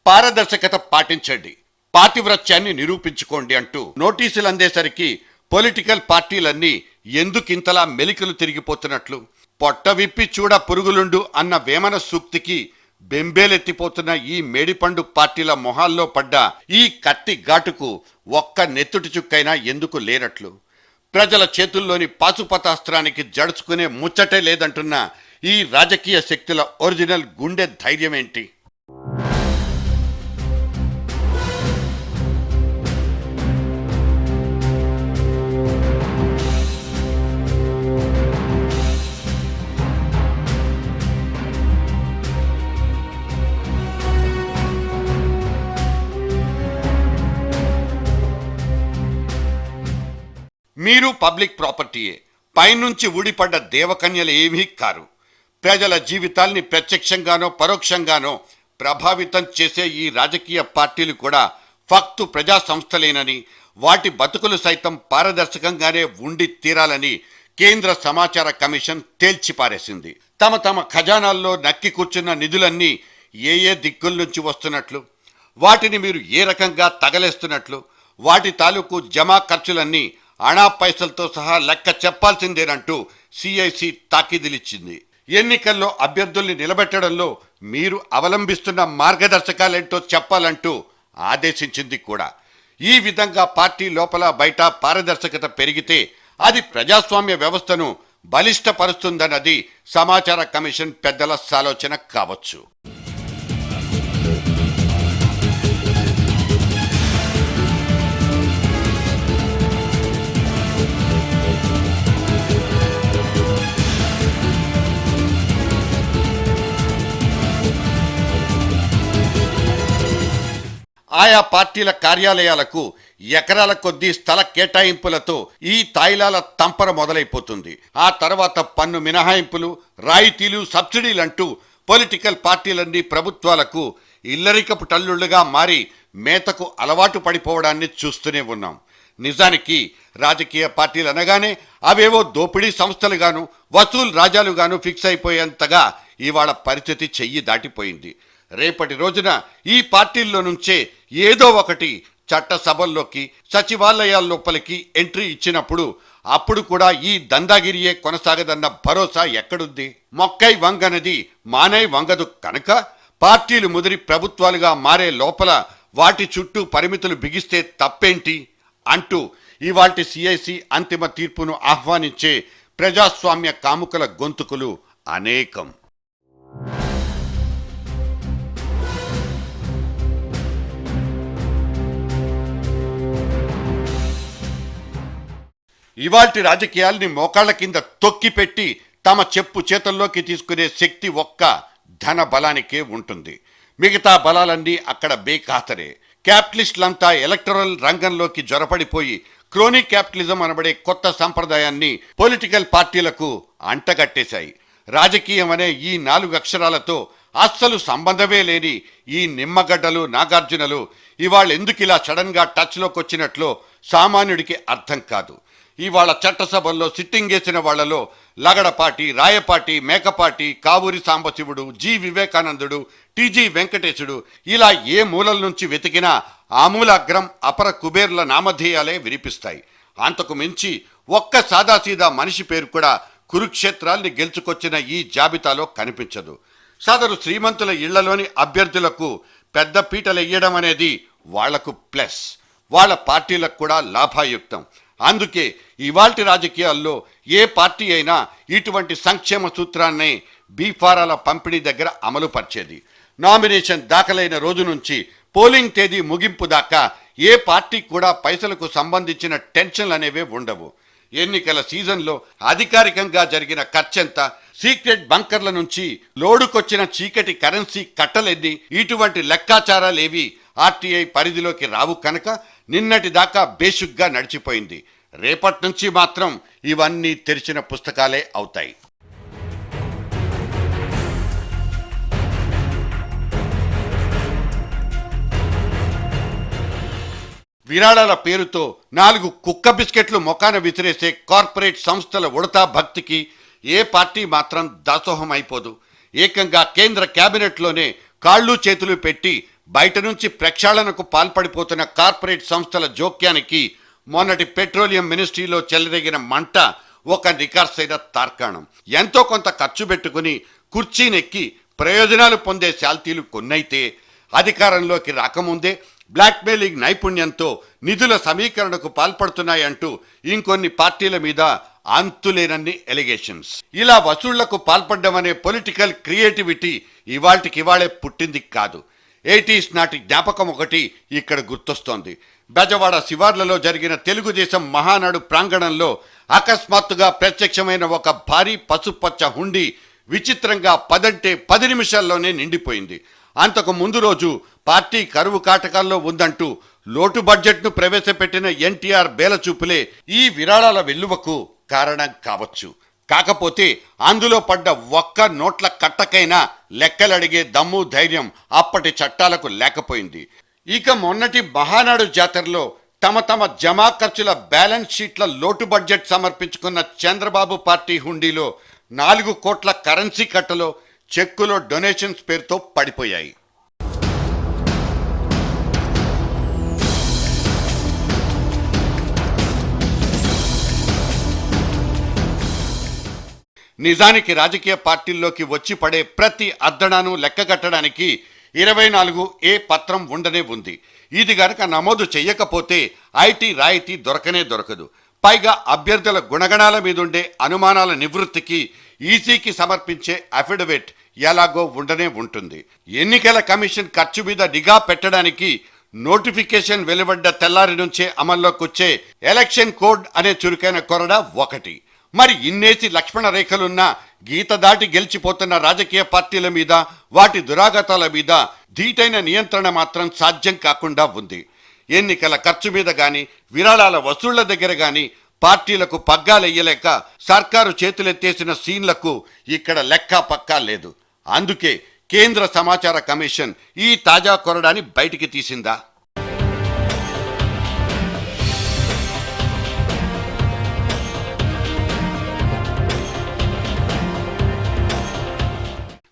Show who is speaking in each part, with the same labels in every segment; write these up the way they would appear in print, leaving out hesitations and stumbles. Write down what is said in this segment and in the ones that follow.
Speaker 1: పారదర్శకత పాటించండి, పాతివ్రత్యాన్ని నిరూపించుకోండి అంటూ నోటీసులు అందేసరికి పొలిటికల్ పార్టీలన్నీ ఎందుకింతలా మెలికలు తిరిగిపోతున్నట్లు? పొట్ట విప్పి చూడ పురుగులుండు అన్న వేమన సూక్తికి బెంబేలెత్తిపోతున్న ఈ మేడిపండు పార్టీల మొహాల్లో పడ్డ ఈ కత్తి ఘాటుకు ఒక్క నెత్తుటి చుక్కైనా ఎందుకు లేనట్లు? ప్రజల చేతుల్లోని పాశుపతాస్త్రానికి జడుచుకునే ముచ్చటే లేదంటున్న ఈ రాజకీయ శక్తుల ఒరిజినల్ గుండె ధైర్యమేంటి? మీరు పబ్లిక్ ప్రాపర్టీయే, పైనుంచి ఊడిపడ్డ దేవకన్యలు ఏమీ కారు. ప్రజల జీవితాల్ని ప్రత్యక్షంగానో పరోక్షంగానో ప్రభావితం చేసే ఈ రాజకీయ పార్టీలు కూడా ఫక్తు ప్రజా సంస్థలేనని, వాటి బతుకులు సైతం పారదర్శకంగానే ఉండి తీరాలని కేంద్ర సమాచార కమిషన్ తేల్చిపారేసింది. తమ తమ ఖజానాల్లో నక్కి కూర్చున్న నిధులన్నీ ఏ దిక్కుల నుంచి వస్తున్నట్లు, వాటిని మీరు ఏ రకంగా తగలేస్తున్నట్లు, వాటి తాలూకు జమా ఖర్చులన్నీ అణా పైసలతో సహా లెక్క చెప్పాల్సిందేనంటూ సిఐసి తాకీదులిచ్చింది. ఎన్నికల్లో అభ్యర్థుల్ని నిలబెట్టడంలో మీరు అవలంబిస్తున్న మార్గదర్శకాలేంటో చెప్పాలంటూ ఆదేశించింది కూడా. ఈ విధంగా పార్టీ లోపల బయట పారదర్శకత పెరిగితే అది ప్రజాస్వామ్య వ్యవస్థను బలిష్టపరుస్తుందన్నది సమాచార కమిషన్ పెద్దల సాలోచన కావచ్చు. ఆయా పార్టీల కార్యాలయాలకు ఎకరాల కొద్దీ స్థల కేటాయింపులతో ఈ తాయిలాల తంపర మొదలైపోతుంది. ఆ తర్వాత పన్ను మినహాయింపులు, రాయితీలు, సబ్సిడీలంటూ పొలిటికల్ పార్టీలన్నీ ప్రభుత్వాలకు ఇల్లరికపు టల్లుళ్లుగా మారి మేతకు అలవాటు పడిపోవడాన్ని చూస్తూనే ఉన్నాం. నిజానికి రాజకీయ పార్టీలు అనగానే అవేవో దోపిడీ సంస్థలుగాను, వసూలు రాజాలుగాను ఫిక్స్ అయిపోయేంతగా ఇవాళ పరిస్థితి చెయ్యి దాటిపోయింది. రేపటి రోజున ఈ పార్టీల్లో నుంచే ఏదో ఒకటి చట్టసభల్లోకి, సచివాలయాల్లోపలికి ఎంట్రీ ఇచ్చినప్పుడు అప్పుడు కూడా ఈ దందాగిరియే కొనసాగదన్న భరోసా ఎక్కడుంది? మొక్కై వంగనది మానై వంగదు కనుక పార్టీలు ముదిరి ప్రభుత్వాలుగా మారే లోపల వాటి చుట్టూ పరిమితులు బిగిస్తే తప్పేంటి అంటూ ఇవాల్టి సిఐసి అంతిమ తీర్పును ఆహ్వానించే ప్రజాస్వామ్య కాముకల గొంతుకులు అనేకం. ఇవాల్టి రాజకీయాల్ని మోకాళ్ల కింద తొక్కిపెట్టి తమ చెప్పు చేతల్లోకి తీసుకునే శక్తి ఒక్క ధన బలానికే ఉంటుంది. మిగతా బలాలన్నీ అక్కడ బేఖాతరే. క్యాపిటలిస్టులంతా ఎలక్టరల్ రంగంలోకి జొరపడిపోయి క్రోనీ క్యాపిటలిజం అనబడే కొత్త సంప్రదాయాన్ని పొలిటికల్ పార్టీలకు అంటగట్టేశాయి. రాజకీయం అనే ఈ 4 అక్షరాలతో అస్సలు సంబంధమే లేని ఈ నిమ్మగడ్డలు, నాగార్జునలు ఇవాళ ఎందుకు ఇలా సడన్గా టచ్లోకి వచ్చినట్లో సామాన్యుడికి అర్థం కాదు. ఇవాళ చట్టసభల్లో సిట్టింగ్ వేసిన వాళ్లలో లగడపాటి, రాయపాటి, మేకపాటి, కావూరి సాంబశివుడు, జి వివేకానందుడు, టిజి వెంకటేశుడు ఇలా ఏ మూలల నుంచి వెతికినా ఆమూలాగ్రం అపర కుబేర్ల నామధేయాలే వినిపిస్తాయి. అంతకు మించి ఒక్క సాదాసీదా మనిషి పేరు కూడా కురుక్షేత్రాల్ని గెలుచుకొచ్చిన ఈ జాబితాలో కనిపించదు. సదరు శ్రీమంతుల ఇళ్లలోని అభ్యర్థులకు పెద్ద పీటలెయ్యడం అనేది వాళ్లకు ప్లస్, వాళ్ళ పార్టీలకు కూడా లాభాయుక్తం. అందుకే ఇవాల్టి రాజకీయాల్లో ఏ పార్టీ అయినా ఇటువంటి సంక్షేమ సూత్రాన్నే బీఫారాల పంపిణీ దగ్గర అమలు పరిచేది. నామినేషన్ దాఖలైన రోజు నుంచి పోలింగ్ తేదీ ముగింపు దాకా ఏ పార్టీ కూడా పైసలకు సంబంధించిన టెన్షన్లు అనేవే ఉండవు. ఎన్నికల సీజన్లో అధికారికంగా జరిగిన ఖర్చెంత, సీక్రెట్ బంకర్ల నుంచి లోడుకొచ్చిన చీకటి కరెన్సీ కట్టలెన్ని, ఇటువంటి లెక్కాచారాలేవి ఆర్టీఐ పరిధిలోకి రావు కనుక నిన్నటి దాకా బేషుగ్గా నడిచిపోయింది. రేపటి నుంచి మాత్రం ఇవన్నీ తెరిచిన పుస్తకాలే అవుతాయి. విరాళాల పేరుతో 4 కుక్క బిస్కెట్లు మొకాన విసిరేసే కార్పొరేట్ సంస్థల ఉడతా భక్తికి ఏ పార్టీ మాత్రం దాసోహం అయిపోదు. ఏకంగా కేంద్ర కేబినెట్లోనే కాళ్ళు చేతులు పెట్టి బయట నుంచి ప్రక్షాళనకు పాల్పడిపోతున్న కార్పొరేట్ సంస్థల జోక్యానికి మొన్నటి పెట్రోలియం మినిస్ట్రీలో చెలరేగిన మంట ఒక నికార్సైన తార్కాణం. ఎంతో కొంత ఖర్చు పెట్టుకుని కుర్చీనెక్కి ప్రయోజనాలు పొందే శాల్తీలు కొన్నైతే అధికారంలోకి రాకముందే బ్లాక్మెయిలింగ్ నైపుణ్యంతో నిధుల సమీకరణకు పాల్పడుతున్నాయంటూ ఇంకొన్ని పార్టీల మీద అంతులేనన్ని ఎలిగేషన్స్. ఇలా వసూళ్లకు పాల్పడ్డమనే పొలిటికల్ క్రియేటివిటీ ఇవాళే పుట్టింది కాదు. 80s నాటి జ్ఞాపకం ఒకటి ఇక్కడ గుర్తొస్తోంది. బెజవాడ శివార్లలో జరిగిన తెలుగుదేశం మహానాడు ప్రాంగణంలో అకస్మాత్తుగా ప్రత్యక్షమైన ఒక భారీ పసుపచ్చ హుండీ విచిత్రంగా 10 నిమిషాల్లోనే నిండిపోయింది. అంతకు ముందు రోజు పార్టీ కరువు కాటకాల్లో ఉందంటూ లోటు బడ్జెట్ను ప్రవేశపెట్టిన ఎన్టీఆర్ బేలచూపులే ఈ విరాళాల వెల్లువకు కారణం కావచ్చు. కాకపోతే అందులో పడ్డ ఒక్క నోట్ల కట్టకైనా లెక్కలడిగే దమ్ము ధైర్యం అప్పటి చట్టాలకు లేకపోయింది. ఇక మొన్నటి మహానాడు జాతరలో తమ జమా ఖర్చుల బ్యాలెన్స్ షీట్ల లోటు బడ్జెట్ సమర్పించుకున్న చంద్రబాబు పార్టీ హుండీలో 4 కోట్ల కరెన్సీ కట్టలో చెక్కులో డొనేషన్స్ పేరుతో పడిపోయాయి. నిజానికి రాజకీయ పార్టీల్లోకి వచ్చి పడే ప్రతి అద్దడాను లెక్కగట్టడానికి 24A పత్రం ఉండనే ఉంది. ఇది గనక నమోదు చెయ్యకపోతే ఐటీ రాయితీ దొరకదు. పైగా అభ్యర్థుల గుణగణాల మీదుండే అనుమానాల నివృత్తికి ఈసీకి సమర్పించే అఫిడవిట్ ఎలాగో ఉండనే ఉంటుంది. ఎన్నికల కమిషన్ ఖర్చు మీద నిఘా పెట్టడానికి నోటిఫికేషన్ వెలువడ్డ తెల్లారి నుంచే అమల్లోకొచ్చే ఎలక్షన్ కోడ్ అనే చురుకైన కొరడా ఒకటి. మరి ఇన్నేసి లక్ష్మణ రేఖలున్న గీత దాటి గెలిచిపోతున్న రాజకీయ పార్టీల మీద, వాటి దురాగతాల మీద ధీటైన నియంత్రణ మాత్రం సాధ్యం కాకుండా ఉంది. ఎన్నికల ఖర్చు మీద గాని, విరాళాల వసూళ్ల దగ్గర గాని పార్టీలకు పగ్గాలెయ్యలేక సర్కారు చేతులెత్తేసిన సీన్లకు ఇక్కడ లెక్క పక్కా లేదు. అందుకే కేంద్ర సమాచార కమిషన్ ఈ తాజా కొరడాని బయటికి తీసిందా?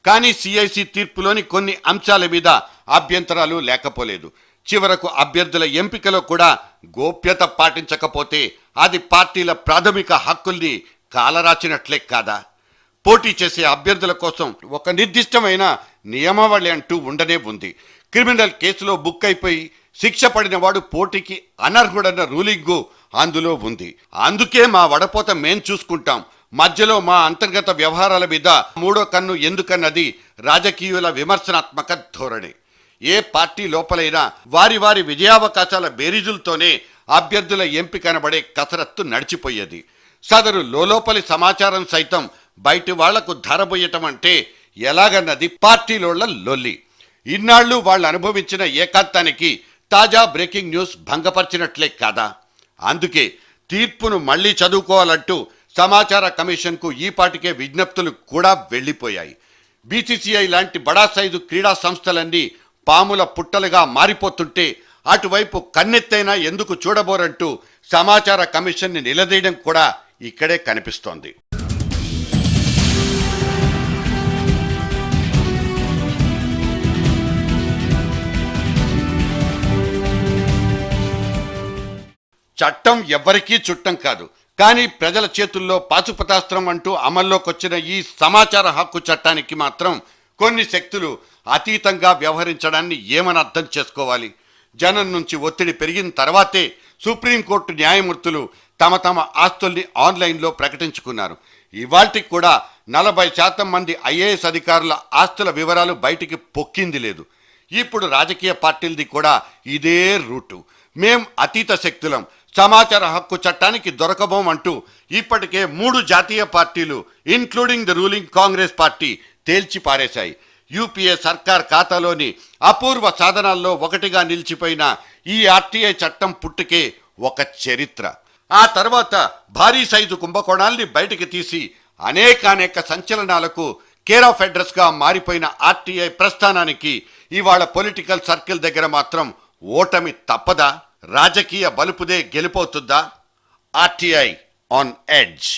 Speaker 1: కానీ సిఐసి తీర్పులోని కొన్ని అంశాల మీద అభ్యంతరాలు లేకపోలేదు. చివరకు అభ్యర్థుల ఎంపికలో కూడా గోప్యత పాటించకపోతే అది పార్టీల ప్రాథమిక హక్కుల్ని కాలరాచినట్లే కాదా? పోటీ చేసే అభ్యర్థుల కోసం ఒక నిర్దిష్టమైన నియమావళి అంటూ ఉండనే ఉంది. క్రిమినల్ కేసులో బుక్ అయిపోయి శిక్ష పడిన వాడు పోటీకి అనర్హుడన్న రూలింగు అందులో ఉంది. అందుకే మా వడపోత మేం చూసుకుంటాం, మధ్యలో మా అంతర్గత వ్యవహారాల మీద మూడో కన్ను ఎందుకన్నది రాజకీయుల విమర్శనాత్మక ధోరణి. ఏ పార్టీ లోపలైనా వారి విజయావకాశాల బేరీజులతోనే అభ్యర్థుల ఎంపిక అనబడే కసరత్తు నడిచిపోయేది. సదరు లోపలి సమాచారం సైతం బయటి వాళ్లకు ధరబోయటం అంటే ఎలాగన్నది పార్టీలోళ్ల లొల్లి. ఇన్నాళ్లు వాళ్ళు అనుభవించిన ఏకాంతానికి తాజా బ్రేకింగ్ న్యూస్ భంగపరిచినట్లే కాదా? అందుకే తీర్పును మళ్లీ చదువుకోవాలంటూ సమాచార కమిషన్కు ఈపాటికే విజ్ఞప్తులు కూడా వెళ్లిపోయాయి. బీసీసీఐ లాంటి బడా సైజు క్రీడా సంస్థలన్నీ పాముల పుట్టలుగా మారిపోతుంటే అటువైపు కన్నెత్తైనా ఎందుకు చూడబోరంటూ సమాచార కమిషన్ని నిలదీయడం కూడా ఇక్కడే కనిపిస్తోంది. చట్టం ఎవ్వరికీ చుట్టం కాదు. కానీ ప్రజల చేతుల్లో పాశుపతాస్త్రం అంటూ అమల్లోకొచ్చిన ఈ సమాచార హక్కు చట్టానికి మాత్రం కొన్ని శక్తులు అతీతంగా వ్యవహరించడాన్ని ఏమని అర్థం చేసుకోవాలి? జనం నుంచి ఒత్తిడి పెరిగిన తర్వాతే సుప్రీంకోర్టు న్యాయమూర్తులు తమ ఆస్తుల్ని ఆన్లైన్లో ప్రకటించుకున్నారు. ఇవాల్టికి కూడా 40% మంది ఐఏఎస్ అధికారుల ఆస్తుల వివరాలు బయటికి పొక్కింది లేదు. ఇప్పుడు రాజకీయ పార్టీలది కూడా ఇదే రూటు. మేం అతీత శక్తులం, సమాచార హక్కు చట్టానికి దొరకబోమంటూ ఇప్పటికే 3 జాతీయ పార్టీలు including the ruling Congress party తేల్చి పారేశాయి. యూపీఏ సర్కార్ ఖాతాలోని అపూర్వ సాధనాల్లో ఒకటిగా నిలిచిపోయిన ఈ ఆర్టీఐ చట్టం పుట్టుకే ఒక చరిత్ర. ఆ తర్వాత భారీ సైజు కుంభకోణాల్ని బయటికి తీసి అనేక సంచలనాలకు కేర్ ఆఫ్ అడ్రస్ గా మారిపోయిన ఆర్టీఐ ప్రస్థానానికి ఇవాళ పొలిటికల్ సర్కిల్ దగ్గర మాత్రం ఓటమి తప్పదా? రాజకీయ బలుపుదే గెలుపవుతుందా? RTI on edge.